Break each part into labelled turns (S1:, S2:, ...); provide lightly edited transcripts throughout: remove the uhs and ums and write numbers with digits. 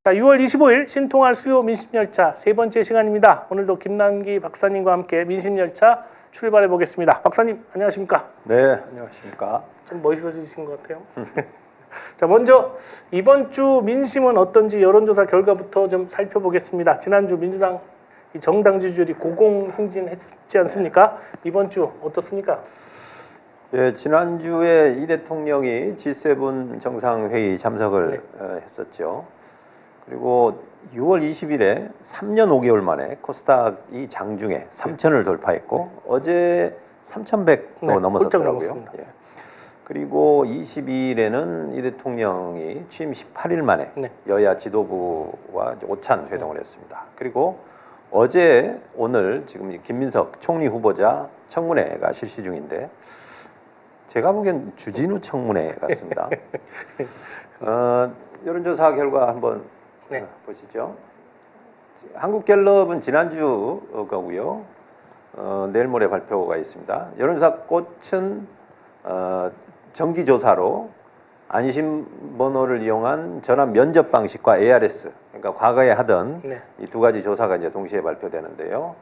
S1: 자, 6월 25일 신통할 수요 민심열차 세 번째 시간입니다. 오늘도 김남기 박사님과 함께 민심열차 출발해 보겠습니다. 박사님 안녕하십니까?
S2: 네, 안녕하십니까?
S1: 좀 멋있어지신 것 같아요. 자, 먼저 이번 주 민심은 어떤지 여론조사 결과부터 좀 살펴보겠습니다. 지난주 민주당 이 정당 지지율이 고공행진했지 않습니까? 이번 주 어떻습니까?
S2: 예, 지난주에 이 대통령이 G7 정상회의 참석을 했었죠. 그리고 6월 20일에 3년 5개월 만에 코스닥이 장중에 3천을 돌파했고 어제 3,100도 넘어섰더라고요. 예. 그리고 22일에는 이 대통령이 취임 18일 만에 여야 지도부와 오찬 회동을 했습니다. 그리고 어제 오늘 지금 김민석 총리 후보자 청문회가 실시 중인데 제가 보기엔 주진우 청문회 같습니다. 여론조사 결과 한번 보시죠. 한국갤럽은 지난주 거고요. 내일 모레 발표가 있습니다. 여론조사 꽃은 정기조사로 안심번호를 이용한 전화 면접 방식과 ARS, 그러니까 과거에 하던 이 두 가지 조사가 이제 동시에 발표되는데요.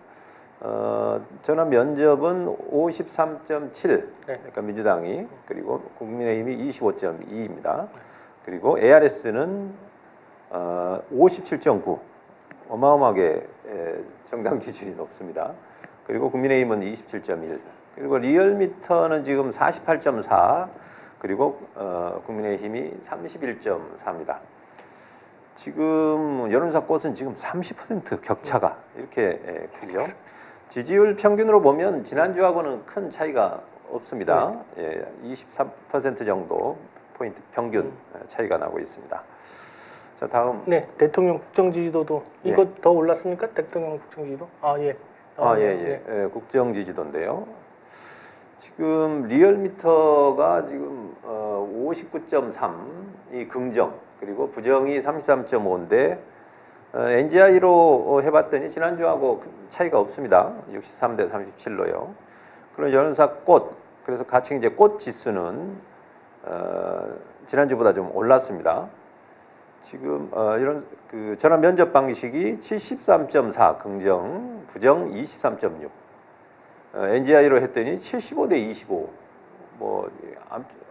S2: 전화 면접은 53.7, 그러니까 민주당이, 그리고 국민의힘이 25.2입니다. 그리고 ARS는 57.9, 어마어마하게 정당 지지율이 높습니다. 그리고 국민의힘은 27.1, 그리고 리얼미터는 지금 48.4, 그리고 국민의힘이 31.4입니다. 지금 여론조사 꽃은 지금 30% 격차가 이렇게 크죠. 지지율 평균으로 보면 지난주하고는 큰 차이가 없습니다. 23% 정도 포인트 평균 차이가 나고 있습니다. 자, 다음.
S1: 네, 대통령 국정 지지도도 이거 더 올랐습니까? 대통령 국정 지지도?
S2: 국정 지지도인데요. 지금 리얼미터가 지금 59.3이 긍정, 그리고 부정이 33.5인데 NGI로 해봤더니 지난주하고 차이가 없습니다. 63대 37로요. 그럼 여론조사 꽃, 그래서 같이 이제 꽃 지수는 지난주보다 좀 올랐습니다. 지금 이런 그 전화 면접 방식이 73.4 긍정, 부정 23.6. NGI로 했더니 75대 25. 뭐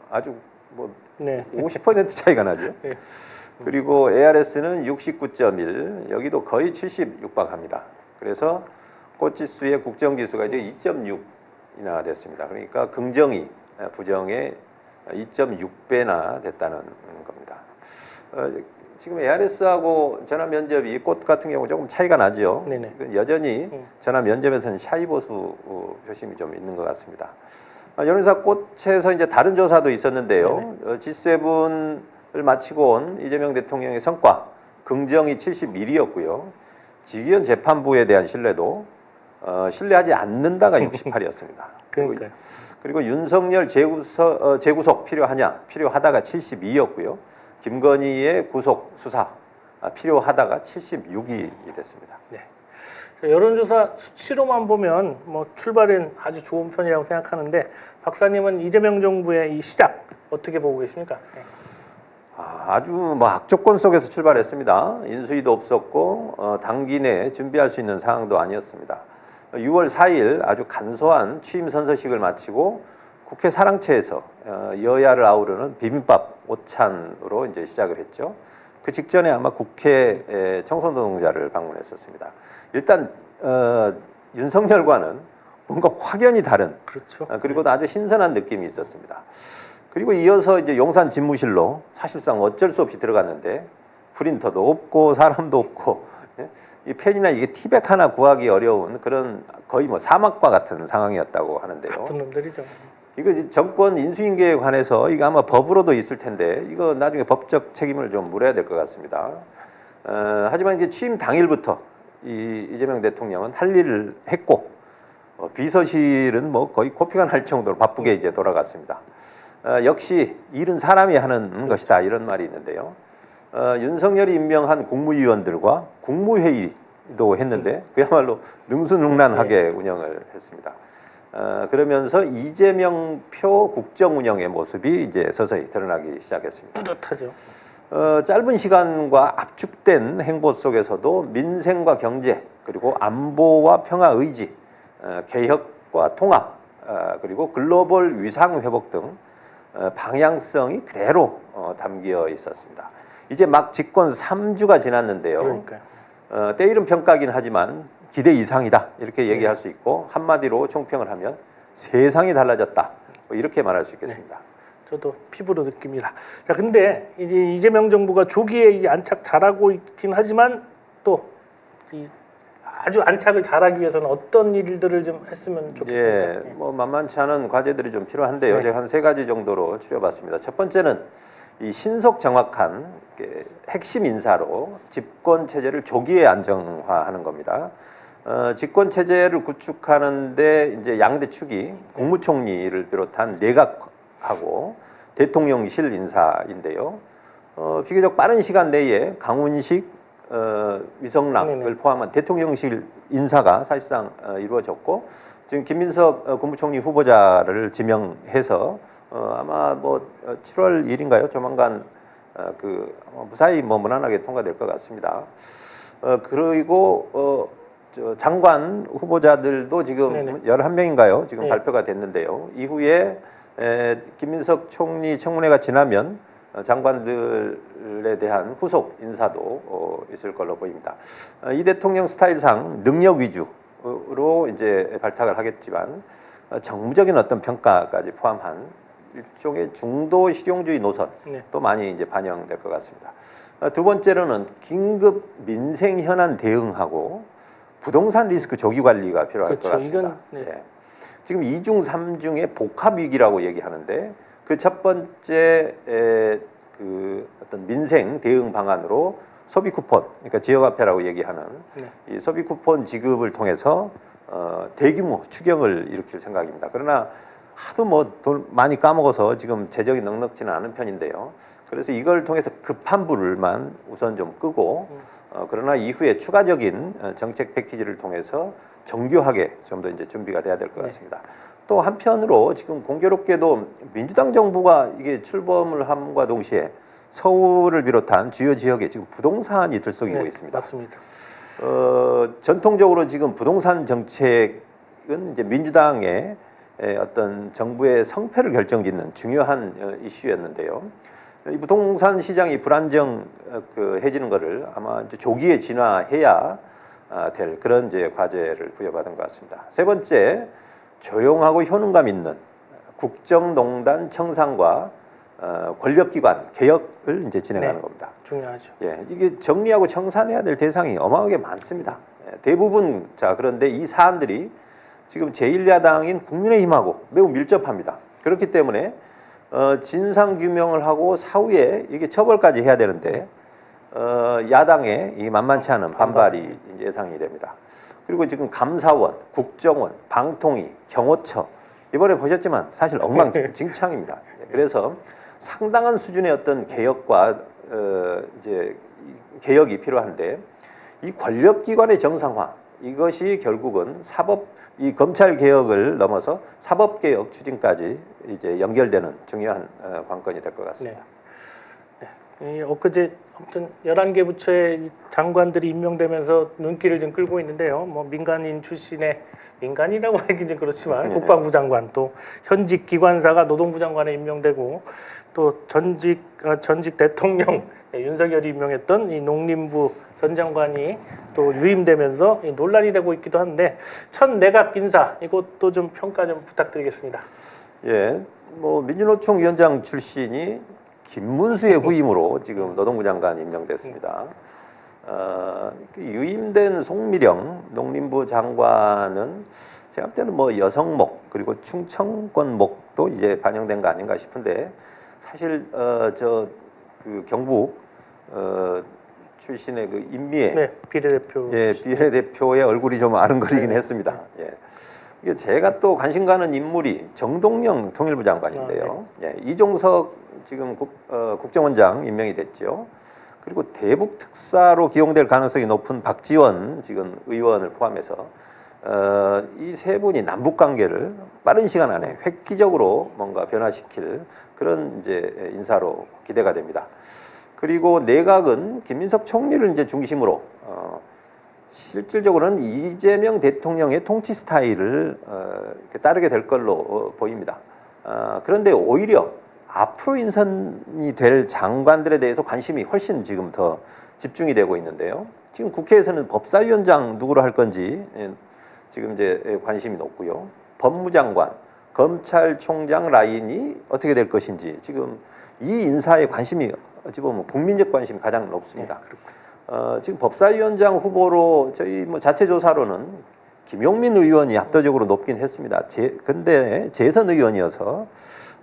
S2: 아주 뭐 50% 차이가 나죠. 그리고 ARS는 69.1, 여기도 거의 70 육박합니다. 그래서 꽃지수의 국정지수가 이제 2.6이나 됐습니다. 그러니까 긍정이 부정의 2.6배나 됐다는 겁니다. 지금 ARS하고 전화 면접이 꽃 같은 경우 조금 차이가 나죠. 여전히 전화 면접에서는 샤이 보수 표심이 좀 있는 것 같습니다. 여론조사 꽃에서 이제 다른 조사도 있었는데요. G7을 마치고 온 이재명 대통령의 성과, 긍정이 71이었고요. 직위원 재판부에 대한 신뢰도 신뢰하지 않는다가 68이었습니다. 그리고 윤석열 재구속 필요하냐? 필요하다가 72였고요. 김건희의 구속 수사 필요하다가 76이 됐습니다.
S1: 여론조사 수치로만 보면 뭐 출발은 아주 좋은 편이라고 생각하는데 박사님은 이재명 정부의 이 시작 어떻게 보고 계십니까?
S2: 아주 뭐 악조건 속에서 출발했습니다. 인수위도 없었고 단기 내에 준비할 수 있는 상황도 아니었습니다. 6월 4일 아주 간소한 취임 선서식을 마치고 국회 사랑채에서 여야를 아우르는 비빔밥 오찬으로 이제 시작을 했죠. 그 직전에 아마 국회 청소노동자를 방문했었습니다. 일단 윤석열과는 뭔가 확연히 다른, 그리고 아주 신선한 느낌이 있었습니다. 그리고 이어서 이제 용산 집무실로 사실상 어쩔 수 없이 들어갔는데 프린터도 없고 사람도 없고 이 펜이나 이게 티백 하나 구하기 어려운 그런 거의 뭐 사막과 같은 상황이었다고 하는데요.
S1: 나쁜 놈들이죠.
S2: 이거 정권 인수인계에 관해서 이거 아마 법으로도 있을 텐데 이거 나중에 법적 책임을 좀 물어야 될 것 같습니다. 하지만 이제 취임 당일부터 이재명 대통령은 할 일을 했고 비서실은 뭐 거의 코피가 날 정도로 바쁘게 이제 돌아갔습니다. 역시 일은 사람이 하는 것이다 이런 말이 있는데요. 윤석열이 임명한 국무위원들과 국무회의도 했는데 그야말로 능수능란하게 운영을 했습니다. 그러면서 이재명 표 국정 운영의 모습이 이제 서서히 드러나기 시작했습니다.
S1: 뿌듯하죠.
S2: 짧은 시간과 압축된 행보 속에서도 민생과 경제 그리고 안보와 평화 의지, 개혁과 통합, 그리고 글로벌 위상 회복 등 방향성이 그대로 담겨 있었습니다. 이제 막 집권 3주가 지났는데요.
S1: 그러니까요.
S2: 때이른 평가긴 하지만 기대 이상이다 이렇게 얘기할 수 있고 한마디로 총평을 하면 세상이 달라졌다 뭐 이렇게 말할 수 있겠습니다.
S1: 저도 피부로 느낍니다. 자, 근데 이제 이재명 정부가 조기에 이 안착 잘하고 있긴 하지만 또 이 아주 안착을 잘하기 위해서는 어떤 일들을 좀 했으면 좋겠습니까?
S2: 예, 뭐 만만치 않은 과제들이 좀 필요한데요.
S1: 네.
S2: 제가 한 3가지 정도로 추려봤습니다. 첫 번째는 이 신속 정확한 핵심 인사로 집권 체제를 조기에 안정화하는 겁니다. 집권 체제를 구축하는데 이제 양대 축이 국무총리를 비롯한 내각하고 대통령실 인사인데요. 비교적 빠른 시간 내에 강훈식, 위성락을
S1: 네네.
S2: 포함한 대통령실 인사가 사실상 이루어졌고 지금 김민석 국무총리 후보자를 지명해서 아마 뭐 7월 1일인가요? 조만간 무사히 뭐 무난하게 통과될 것 같습니다. 그리고 장관 후보자들도 지금
S1: 네네.
S2: 11명인가요? 지금
S1: 네.
S2: 발표가 됐는데요. 이후에 김민석 총리 청문회가 지나면 장관들에 대한 후속 인사도 있을 걸로 보입니다. 이 대통령 스타일상 능력 위주로 이제 발탁을 하겠지만 정무적인 어떤 평가까지 포함한 일종의 중도 실용주의 노선도
S1: 네.
S2: 많이 이제 반영될 것 같습니다. 두 번째로는 긴급 민생 현안 대응하고 부동산 리스크 조기 관리가 필요할
S1: 그렇죠.
S2: 것 같습니다.
S1: 이건, 네.
S2: 예. 지금 2중 3중의 복합 위기라고 얘기하는데 그 첫 번째 어떤 민생 대응 방안으로 소비 쿠폰, 그러니까 지역화폐라고 얘기하는
S1: 네.
S2: 이 소비 쿠폰 지급을 통해서 대규모 추경을 일으킬 생각입니다. 그러나 하도 뭐 돈 많이 까먹어서 지금 재정이 넉넉지는 않은 편인데요. 그래서 이걸 통해서 급한 불만 우선 좀 끄고 그러나 이후에 추가적인 정책 패키지를 통해서 정교하게 좀 더 이제 준비가 돼야 될 것 같습니다. 또 한편으로 지금 공교롭게도 민주당 정부가 이게 출범을 함과 동시에 서울을 비롯한 주요 지역에 지금 부동산이 들썩이고
S1: 네,
S2: 있습니다.
S1: 맞습니다.
S2: 전통적으로 지금 부동산 정책은 이제 민주당의 어떤 정부의 성패를 결정짓는 중요한 이슈였는데요. 이 부동산 시장이 불안정해지는 것을 아마 이제 조기에 진화해야 될 그런 이제 과제를 부여받은 것 같습니다. 세 번째, 조용하고 효능감 있는 국정농단 청산과 권력기관 개혁을 이제 진행하는
S1: 네.
S2: 겁니다.
S1: 중요하죠.
S2: 예, 이게 정리하고 청산해야 될 대상이 어마어마하게 많습니다. 대부분 그런데 이 사안들이 지금 제1야당인 국민의힘하고 매우 밀접합니다. 그렇기 때문에 진상 규명을 하고 사후에 이게 처벌까지 해야 되는데 야당의 이 만만치 않은 반발이 이제 예상이 됩니다. 그리고 지금 감사원, 국정원, 방통위, 경호처 이번에 보셨지만 사실 엉망진창입니다. 그래서 상당한 수준의 어떤 개혁과 이제 개혁이 필요한데 이 권력기관의 정상화 이것이 결국은 이 검찰 개혁을 넘어서 사법 개혁 추진까지 이제 연결되는 중요한 관건이 될 것 같습니다.
S1: 네. 엊그제 아무튼 11개 부처의 장관들이 임명되면서 눈길을 좀 끌고 있는데요. 뭐 민간인 출신의 민간이라고 하긴 좀 그렇지만 국방부 장관 또 현직 기관사가 노동부 장관에 임명되고 또 전직 대통령 윤석열이 임명했던 이 농림부 전 장관이 또 유임되면서 논란이 되고 있기도 한데 첫 내각 인사 이것도 좀 평가 좀 부탁드리겠습니다.
S2: 예, 뭐 민주노총 위원장 출신이 김문수의 후임으로 지금 노동부 장관 임명됐습니다. 유임된 송미령 농림부 장관은 제가 볼 때는 뭐 여성목 그리고 충청권목도 이제 반영된 거 아닌가 싶은데 사실 경북 출신의 그 임미애
S1: 네, 비례대표.
S2: 예, 비례대표의 얼굴이 좀 아른거리긴 했습니다. 예. 이게 제가 또 관심 가는 인물이 정동영 통일부 장관인데요. 예, 이종석 지금 국정원장 임명이 됐죠. 그리고 대북 특사로 기용될 가능성이 높은 박지원 지금 의원을 포함해서 이 세 분이 남북 관계를 빠른 시간 안에 획기적으로 뭔가 변화시킬 그런 이제 인사로 기대가 됩니다. 그리고 내각은 김민석 총리를 이제 중심으로 실질적으로는 이재명 대통령의 통치 스타일을 이렇게 따르게 될 걸로 보입니다. 그런데 오히려 앞으로 인선이 될 장관들에 대해서 관심이 훨씬 지금 더 집중이 되고 있는데요. 지금 국회에서는 법사위원장 누구로 할 건지 지금 이제 관심이 높고요. 법무장관, 검찰총장 라인이 어떻게 될 것인지 지금 이 인사에 관심이 어찌 보면 국민적 관심이 가장 높습니다. 지금 법사위원장 후보로 저희 뭐 자체 조사로는 김용민 의원이 압도적으로 높긴 했습니다. 근데 재선 의원이어서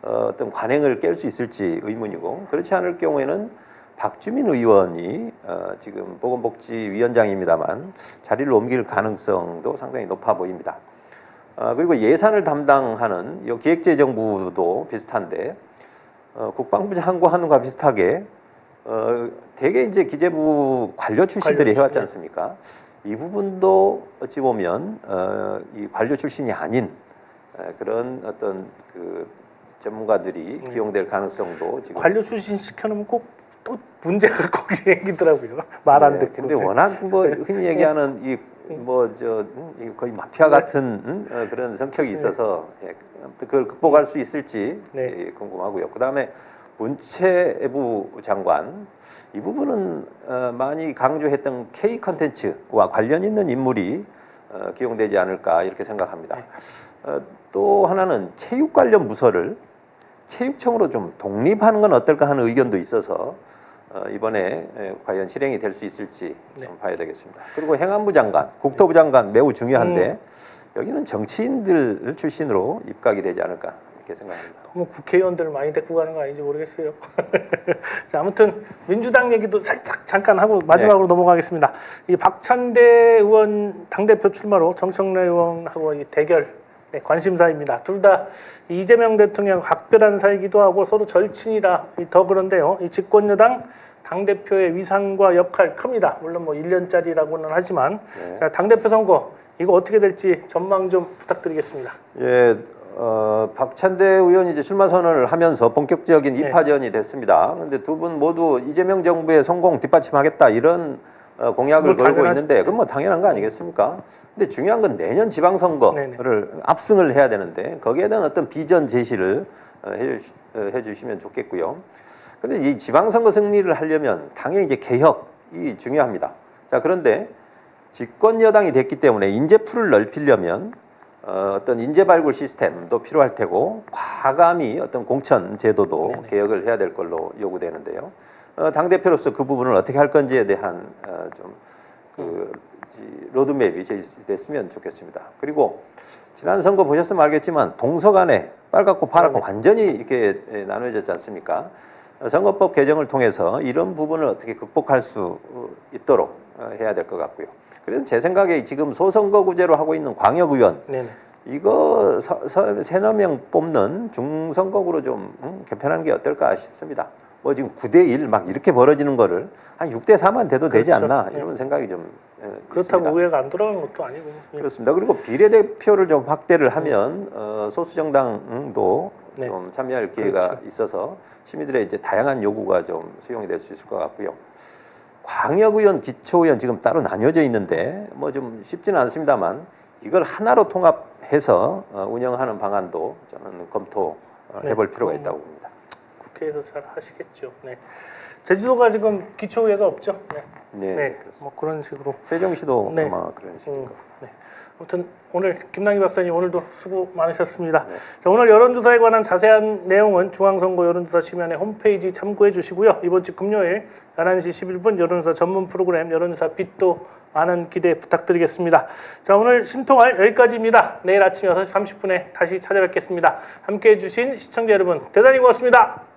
S2: 어떤 관행을 깰 수 있을지 의문이고, 그렇지 않을 경우에는 박주민 의원이 지금 보건복지위원장입니다만 자리를 옮길 가능성도 상당히 높아 보입니다. 그리고 예산을 담당하는 이 기획재정부도 비슷한데 국방부 장관과 비슷하게 대개 이제 기재부 관료 출신들이 해왔지 않습니까? 이 부분도 어찌 보면 이 관료 출신이 아닌 그런 어떤 그 전문가들이 기용될 가능성도 지금.
S1: 관료 출신 시켜놓으면 꼭 또 문제가 꼭 생기더라고요. 말 안 듣고.
S2: 근데 워낙 뭐 흔히 얘기하는 이 거의 마피아 같은 그런 성격이 있어서 아무튼 그걸 극복할 수 있을지 궁금하고요. 그다음에 문체부 장관, 이 부분은 많이 강조했던 K 컨텐츠와 관련 있는 인물이 기용되지 않을까 이렇게 생각합니다. 또 하나는 체육 관련 부서를 체육청으로 좀 독립하는 건 어떨까 하는 의견도 있어서 이번에 과연 실행이 될 수 있을지 좀 봐야 되겠습니다. 그리고 행안부 장관, 국토부 장관 매우 중요한데 여기는 정치인들 출신으로 입각이 되지 않을까 이렇게 생각합니다.
S1: 뭐 국회의원들을 많이 데리고 가는 거 아닌지 모르겠어요. 자, 아무튼 민주당 얘기도 살짝 잠깐 하고 마지막으로 넘어가겠습니다. 이 박찬대 의원 당대표 출마로 정청래 의원하고 이 대결 관심사입니다. 둘 다 이재명 대통령 각별한 사이기도 하고 서로 절친이라 더 그런데요. 이 집권여당 당대표의 위상과 역할 큽니다. 물론 뭐 1년짜리라고는 하지만 자, 당대표 선거 이거 어떻게 될지 전망 좀 부탁드리겠습니다.
S2: 예, 박찬대 의원이 이제 출마 선언을 하면서 본격적인 입하전이 됐습니다. 그런데 두 분 모두 이재명 정부의 성공 뒷받침하겠다 이런 공약을 걸고 있는데 그건 뭐 당연한 거 아니겠습니까? 근데 중요한 건 내년 지방선거를 압승을 해야 되는데 거기에 대한 어떤 비전 제시를 해주시면 좋겠고요. 그런데 이 지방선거 승리를 하려면 당연히 이제 개혁이 중요합니다. 자, 그런데 집권 여당이 됐기 때문에 인재풀을 넓히려면 어떤 인재 발굴 시스템도 필요할 테고 과감히 어떤 공천 제도도 개혁을 해야 될 걸로 요구되는데요. 당 대표로서 그 부분을 어떻게 할 건지에 대한 로드맵이 제시됐으면 좋겠습니다. 그리고 지난 선거 보셨으면 알겠지만 동서간에 빨갛고 파랗고 완전히 이렇게 나눠졌지 않습니까? 선거법 개정을 통해서 이런 부분을 어떻게 극복할 수 있도록 해야 될 것 같고요. 그래서 제 생각에 지금 소선거구제로 하고 있는 광역의원 이거 세너 명 뽑는 중선거구로 좀 개편하는 게 어떨까 싶습니다. 뭐 지금 9대1 막 이렇게 벌어지는 거를 한 6대4만 돼도 되지 않나 이런 생각이 좀
S1: 그렇다고
S2: 있습니다.
S1: 의회가 안 돌아가는 것도 아니고.
S2: 그렇습니다. 그리고 비례대표를 좀 확대를 하면 소수정당도 좀 참여할 기회가 있어서 시민들의 이제 다양한 요구가 좀 수용이 될 수 있을 것 같고요. 광역의원, 기초의원 지금 따로 나뉘어져 있는데 뭐 좀 쉽지는 않습니다만 이걸 하나로 통합해서 운영하는 방안도 저는 검토해볼 필요가 있다고 봅니다.
S1: 국회에서 잘 하시겠죠. 제주도가 지금 기초의회가 없죠. 뭐 그런 식으로.
S2: 세종시도 아마 그런 식으로.
S1: 아무튼 오늘 김남기 박사님 오늘도 수고 많으셨습니다. 자, 오늘 여론조사에 관한 자세한 내용은 중앙선거 여론조사 시면의 홈페이지 참고해 주시고요. 이번 주 금요일 11시 11분 여론조사 전문 프로그램 여론조사 빛도 많은 기대 부탁드리겠습니다. 자, 오늘 신통할 여기까지입니다. 내일 아침 6시 30분에 다시 찾아뵙겠습니다. 함께해 주신 시청자 여러분 대단히 고맙습니다.